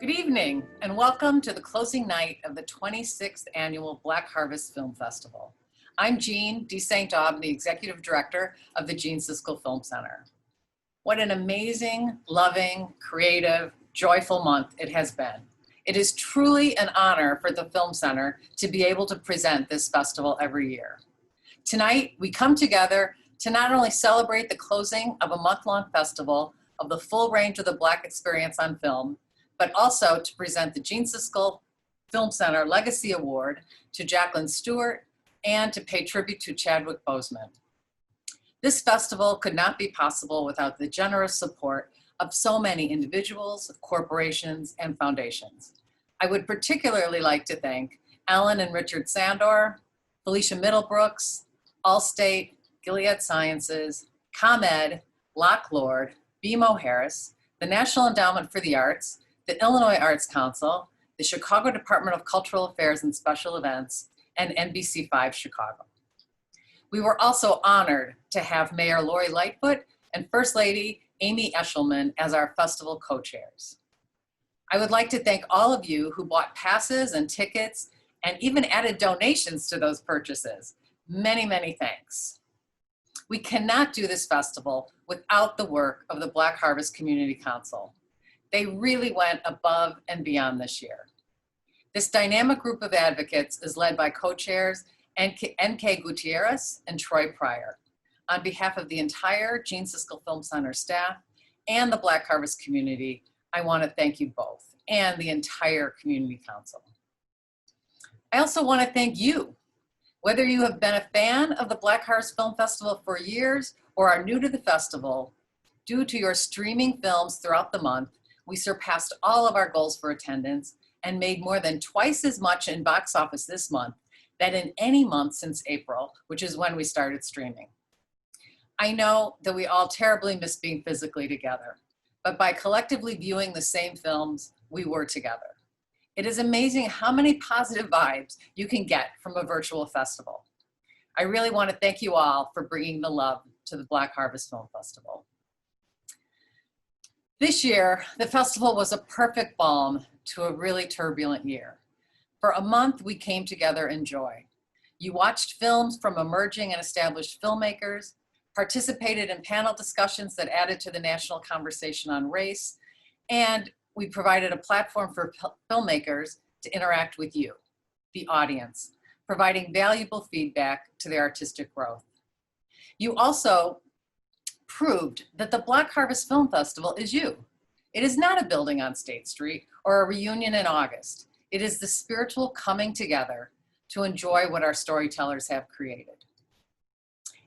Good evening and welcome to the closing night of the 26th Annual Black Harvest Film Festival. I'm Jean de St. Aube, the Executive Director of the Gene Siskel Film Center. What an amazing, loving, creative, joyful month it has been. It is truly an honor for the Film Center to be able to present this festival every year. Tonight, we come together to not only celebrate the closing of a month-long festival of the full range of the Black experience on film, but also to present the Gene Siskel Film Center Legacy Award to Jacqueline Stewart and to pay tribute to Chadwick Boseman. This festival could not be possible without the generous support of so many individuals, corporations, and foundations. I would particularly like to thank Alan and Richard Sandor, Felicia Middlebrooks, Allstate, Gilead Sciences, ComEd, Locke Lord, BMO Harris, the National Endowment for the Arts, the Illinois Arts Council, the Chicago Department of Cultural Affairs and Special Events, and NBC5 Chicago. We were also honored to have Mayor Lori Lightfoot and First Lady Amy Eshelman as our festival co-chairs. I would like to thank all of you who bought passes and tickets and even added donations to those purchases. Many, many thanks. We cannot do this festival without the work of the Black Harvest Community Council. They really went above and beyond this year. This dynamic group of advocates is led by co-chairs N.K. Gutierrez and Troy Pryor. On behalf of the entire Gene Siskel Film Center staff and the Black Harvest community, I want to thank you both and the entire Community Council. I also want to thank you. Whether you have been a fan of the Black Harvest Film Festival for years or are new to the festival, due to your streaming films throughout the month, we surpassed all of our goals for attendance and made more than twice as much in box office this month than in any month since April, which is when we started streaming. I know that we all terribly miss being physically together, but by collectively viewing the same films, we were together. It is amazing how many positive vibes you can get from a virtual festival. I really want to thank you all for bringing the love to the Black Harvest Film Festival. This year, the festival was a perfect balm to a really turbulent year. For a month, we came together in joy. You watched films from emerging and established filmmakers, participated in panel discussions that added to the national conversation on race, and we provided a platform for filmmakers to interact with you, the audience, providing valuable feedback to their artistic growth. You also proved that the Black Harvest Film Festival is you. It is not a building on State Street or a reunion in August. It is the spiritual coming together to enjoy what our storytellers have created.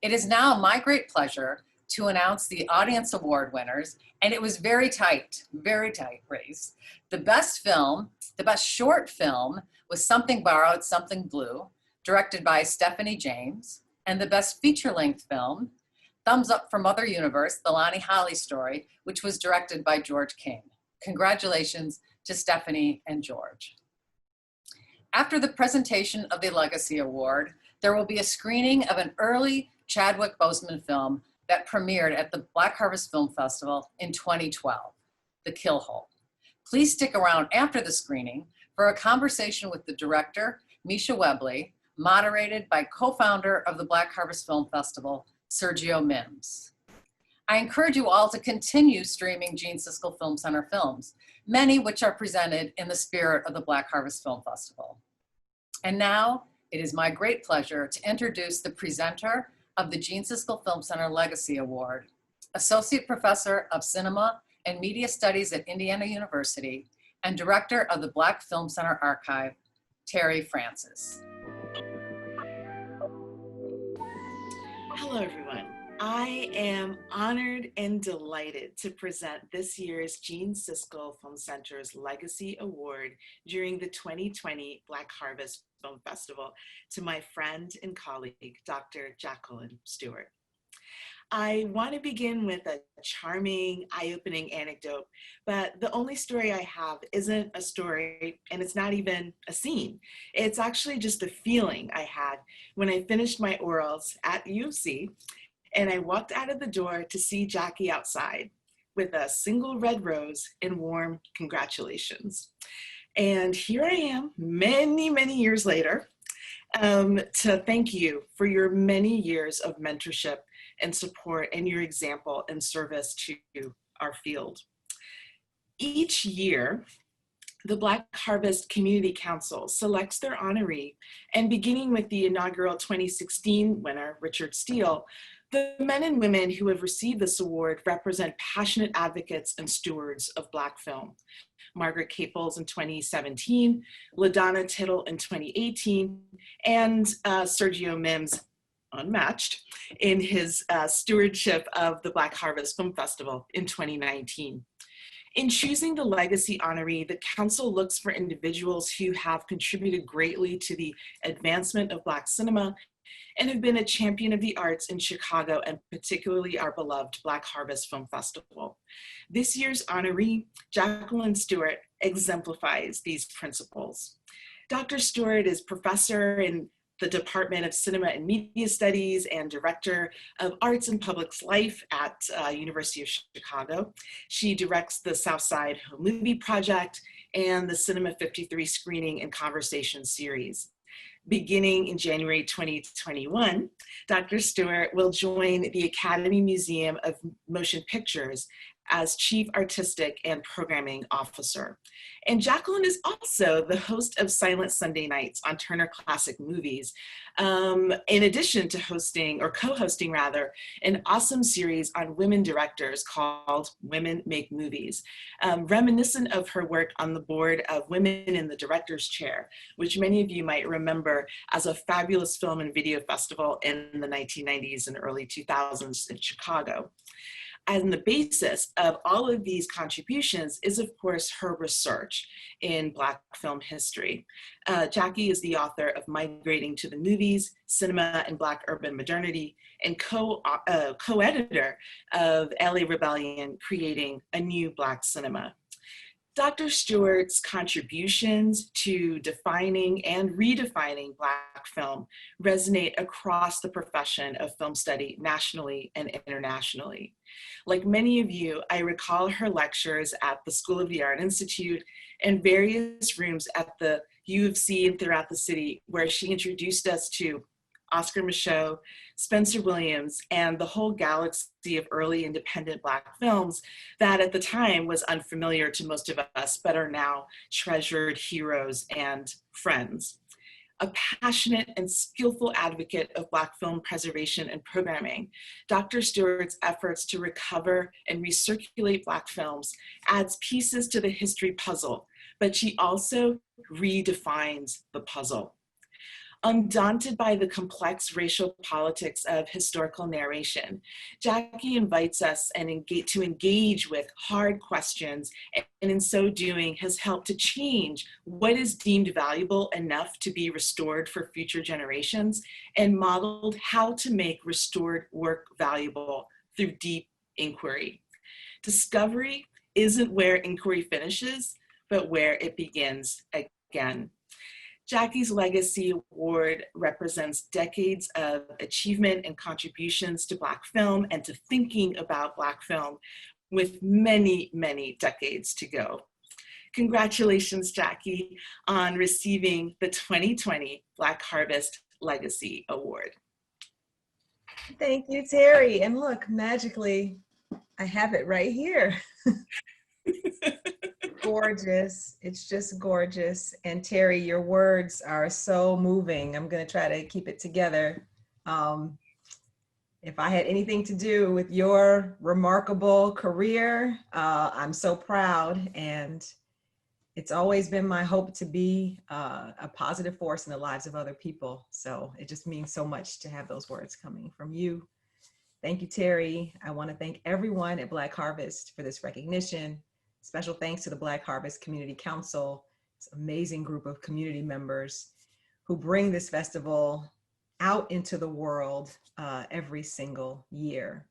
It is now my great pleasure to announce the audience award winners, and it was very tight race. The best short film was Something Borrowed, Something Blue, directed by Stephanie James, and the best feature-length film, Thumbs Up for Mother Universe, the Lonnie Holly story, which was directed by George King. Congratulations to Stephanie and George. After the presentation of the Legacy Award, there will be a screening of an early Chadwick Boseman film that premiered at the Black Harvest Film Festival in 2012, The Kill Hole. Please stick around after the screening for a conversation with the director, Misha Webley, moderated by co-founder of the Black Harvest Film Festival, Sergio Mims. I encourage you all to continue streaming Gene Siskel Film Center films, many which are presented in the spirit of the Black Harvest Film Festival. And now, it is my great pleasure to introduce the presenter of the Gene Siskel Film Center Legacy Award, Associate Professor of Cinema and Media Studies at Indiana University, and Director of the Black Film Center Archive, Terri Francis. Hello, everyone. I am honored and delighted to present this year's Gene Siskel Film Center's Legacy Award during the 2020 Black Harvest Film Festival to my friend and colleague, Dr. Jacqueline Stewart. I want to begin with a charming, eye-opening anecdote, but the only story I have isn't a story, and it's not even a scene. It's actually just a feeling I had when I finished my orals at U of C, and I walked out of the door to see Jackie outside. with a single red rose and warm congratulations. And here I am many, many years later to thank you for your many years of mentorship and support and your example and service to our field. Each year, the Black Harvest Community Council selects their honoree, and beginning with the inaugural 2016 winner, Richard Steele, the men and women who have received this award represent passionate advocates and stewards of Black film. Margaret Caples in 2017, LaDonna Tittle in 2018, and Sergio Mims, unmatched, in his stewardship of the Black Harvest Film Festival in 2019. In choosing the legacy honoree, the council looks for individuals who have contributed greatly to the advancement of Black cinema and have been a champion of the arts in Chicago, and particularly our beloved Black Harvest Film Festival. This year's honoree, Jacqueline Stewart, exemplifies these principles. Dr. Stewart is professor in the Department of Cinema and Media Studies and Director of Arts and Public Life at University of Chicago. She directs the Southside Home Movie Project and the Cinema 53 Screening and Conversation Series. Beginning in January 2021, Dr. Stewart will join the Academy Museum of Motion Pictures as Chief Artistic and Programming Officer. And Jacqueline is also the host of Silent Sunday Nights on Turner Classic Movies, in addition to hosting, or co-hosting rather, an awesome series on women directors called Women Make Movies, reminiscent of her work on the board of Women in the Director's Chair, which many of you might remember as a fabulous film and video festival in the 1990s and early 2000s in Chicago. And the basis of all of these contributions is, of course, her research in Black film history. Jackie is the author of Migrating to the Movies, Cinema and Black Urban Modernity, and co-editor of LA Rebellion, Creating a New Black Cinema. Dr. Stewart's contributions to defining and redefining Black film resonate across the profession of film study nationally and internationally. Like many of you, I recall her lectures at the School of the Art Institute and various rooms at the U of C and throughout the city, where she introduced us to Oscar Micheaux, Spencer Williams, and the whole galaxy of early independent Black films that at the time was unfamiliar to most of us, but are now treasured heroes and friends. A passionate and skillful advocate of Black film preservation and programming, Dr. Stewart's efforts to recover and recirculate Black films adds pieces to the history puzzle, but she also redefines the puzzle. Undaunted by the complex racial politics of historical narration, Jackie invites us to engage with hard questions, and in so doing has helped to change what is deemed valuable enough to be restored for future generations, and modeled how to make restored work valuable through deep inquiry. Discovery isn't where inquiry finishes, but where it begins again. Jackie's Legacy Award represents decades of achievement and contributions to Black film and to thinking about Black film, with many, many decades to go. Congratulations, Jackie, on receiving the 2020 Black Harvest Legacy Award. Thank you, Terri. And look, magically, I have it right here. Gorgeous. It's just gorgeous. And Terri, your words are so moving. I'm going to try to keep it together. If I had anything to do with your remarkable career, I'm so proud. And it's always been my hope to be a positive force in the lives of other people. So it just means so much to have those words coming from you. Thank you, Terri. I want to thank everyone at Black Harvest for this recognition. Special thanks to the Black Harvest Community Council, this amazing group of community members who bring this festival out into the world every single year.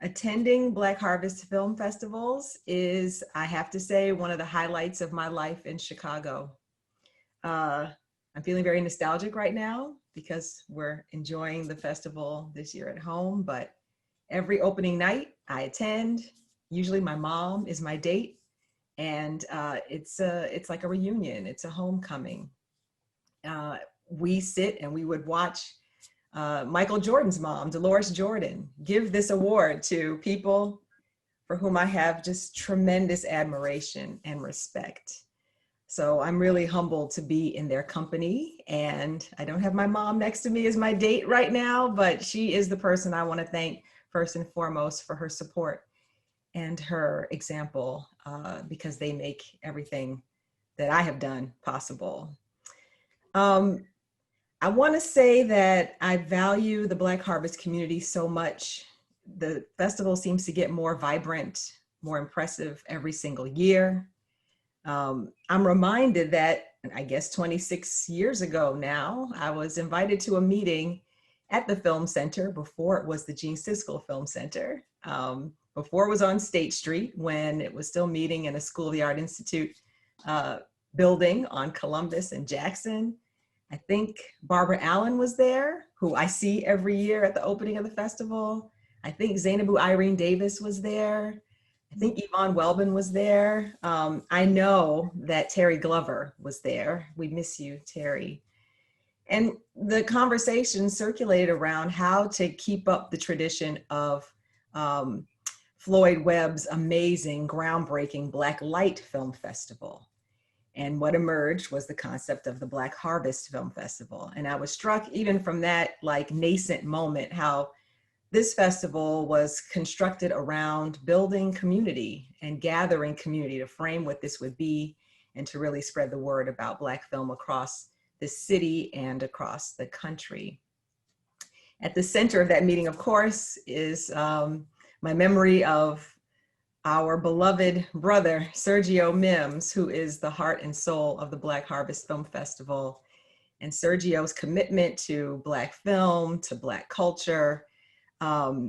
Attending Black Harvest Film Festivals is, I have to say, one of the highlights of my life in Chicago. I'm feeling very nostalgic right now because we're enjoying the festival this year at home, but every opening night I attend, usually my mom is my date, and it's like a reunion. It's a homecoming. We sit and we would watch Michael Jordan's mom, Dolores Jordan, give this award to people for whom I have just tremendous admiration and respect. So I'm really humbled to be in their company. And I don't have my mom next to me as my date right now, but she is the person I want to thank first and foremost for her support and her example, because they make everything that I have done possible. I want to say that I value the Black Harvest community so much. The festival seems to get more vibrant, more impressive every single year. I'm reminded that, I guess 26 years ago now, I was invited to a meeting at the Film Center before it was the Gene Siskel Film Center, before it was on State Street, when it was still meeting in a School of the Art Institute building on Columbus and Jackson. I think Barbara Allen was there, who I see every year at the opening of the festival. I think Zainabu Irene Davis was there. I think Yvonne Welbin was there. I know that Terri Glover was there. We miss you, Terri. And the conversation circulated around how to keep up the tradition of Floyd Webb's amazing, groundbreaking Black Light Film Festival. And what emerged was the concept of the Black Harvest Film Festival. And I was struck even from that like nascent moment, how this festival was constructed around building community and gathering community to frame what this would be and to really spread the word about Black film across the city and across the country. At the center of that meeting, of course, is my memory of our beloved brother, Sergio Mims, who is the heart and soul of the Black Harvest Film Festival. And Sergio's commitment to Black film, to Black culture,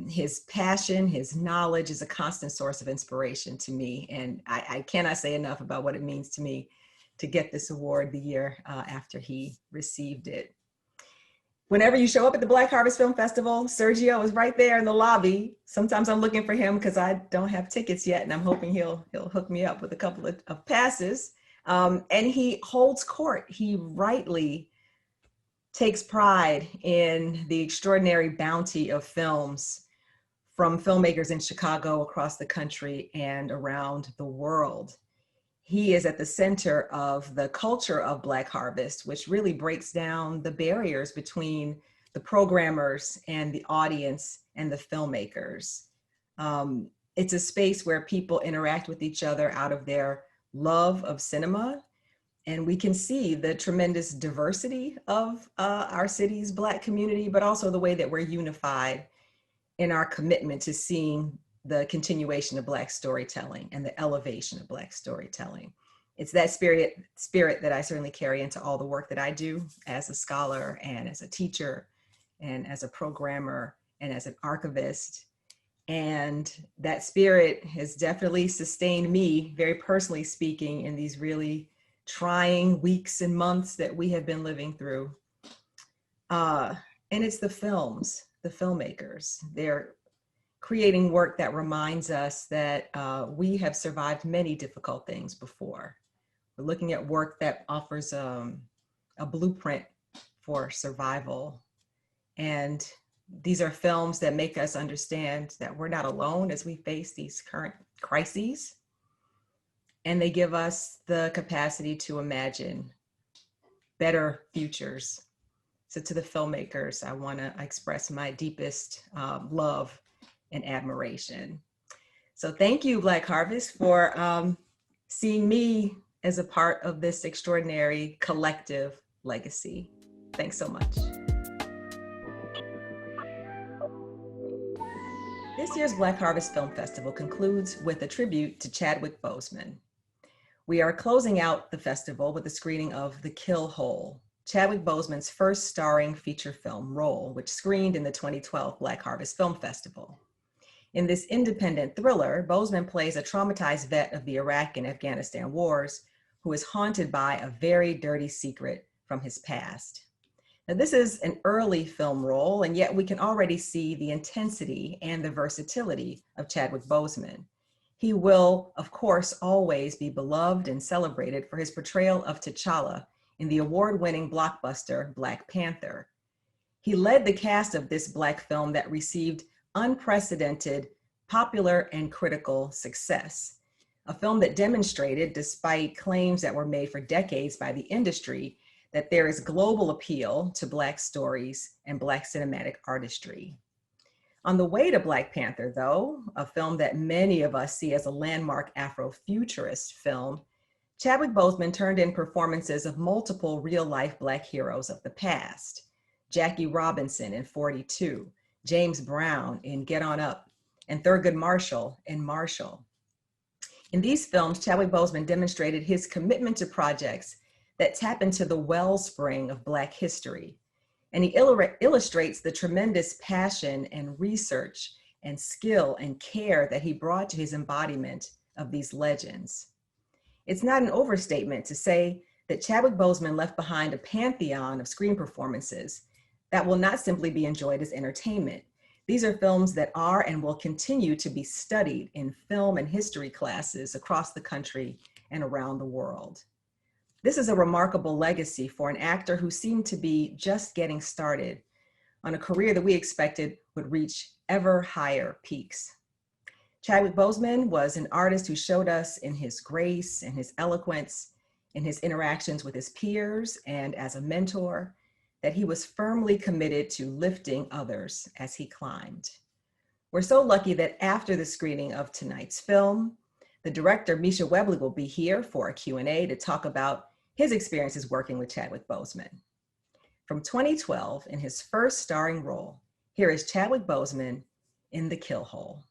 his passion, his knowledge is a constant source of inspiration to me. And I cannot say enough about what it means to me to get this award the year after he received it. Whenever you show up at the Black Harvest Film Festival, Sergio is right there in the lobby. Sometimes I'm looking for him because I don't have tickets yet, and I'm hoping he'll hook me up with a couple of passes. And he holds court. He rightly takes pride in the extraordinary bounty of films from filmmakers in Chicago, across the country, and around the world. He is at the center of the culture of Black Harvest, which really breaks down the barriers between the programmers and the audience and the filmmakers. It's a space where people interact with each other out of their love of cinema. And we can see the tremendous diversity of our city's Black community, but also the way that we're unified in our commitment to seeing the continuation of Black storytelling and the elevation of Black storytelling. It's that spirit that I certainly carry into all the work that I do as a scholar and as a teacher and as a programmer and as an archivist. And that spirit has definitely sustained me, very personally speaking, in these really trying weeks and months that we have been living through. And it's the films, the filmmakers. They're creating work that reminds us that we have survived many difficult things before. We're looking at work that offers a blueprint for survival. And these are films that make us understand that we're not alone as we face these current crises. And they give us the capacity to imagine better futures. So to the filmmakers, I want to express my deepest love and admiration. So thank you, Black Harvest, for seeing me as a part of this extraordinary collective legacy. Thanks so much. This year's Black Harvest Film Festival concludes with a tribute to Chadwick Boseman. We are closing out the festival with a screening of The Kill Hole, Chadwick Boseman's first starring feature film role, which screened in the 2012 Black Harvest Film Festival. In this independent thriller, Boseman plays a traumatized vet of the Iraq and Afghanistan wars who is haunted by a very dirty secret from his past. Now, this is an early film role, and yet we can already see the intensity and the versatility of Chadwick Boseman. He will, of course, always be beloved and celebrated for his portrayal of T'Challa in the award-winning blockbuster Black Panther. He led the cast of this Black film that received unprecedented popular and critical success, a film that demonstrated, despite claims that were made for decades by the industry, that there is global appeal to Black stories and Black cinematic artistry. On the way to Black Panther, though, a film that many of us see as a landmark Afrofuturist film, Chadwick Boseman turned in performances of multiple real-life Black heroes of the past. Jackie Robinson in 42, James Brown in Get On Up, and Thurgood Marshall in Marshall. In these films, Chadwick Boseman demonstrated his commitment to projects that tap into the wellspring of Black history. And he illustrates the tremendous passion and research and skill and care that he brought to his embodiment of these legends. It's not an overstatement to say that Chadwick Boseman left behind a pantheon of screen performances that will not simply be enjoyed as entertainment. These are films that are and will continue to be studied in film and history classes across the country and around the world. This is a remarkable legacy for an actor who seemed to be just getting started on a career that we expected would reach ever higher peaks. Chadwick Boseman was an artist who showed us in his grace and his eloquence, in his interactions with his peers and as a mentor, that he was firmly committed to lifting others as he climbed. We're so lucky that after the screening of tonight's film, the director, Misha Webley, will be here for a Q&A to talk about his experiences working with Chadwick Boseman. From 2012, in his first starring role, here is Chadwick Boseman in The Kill Hole.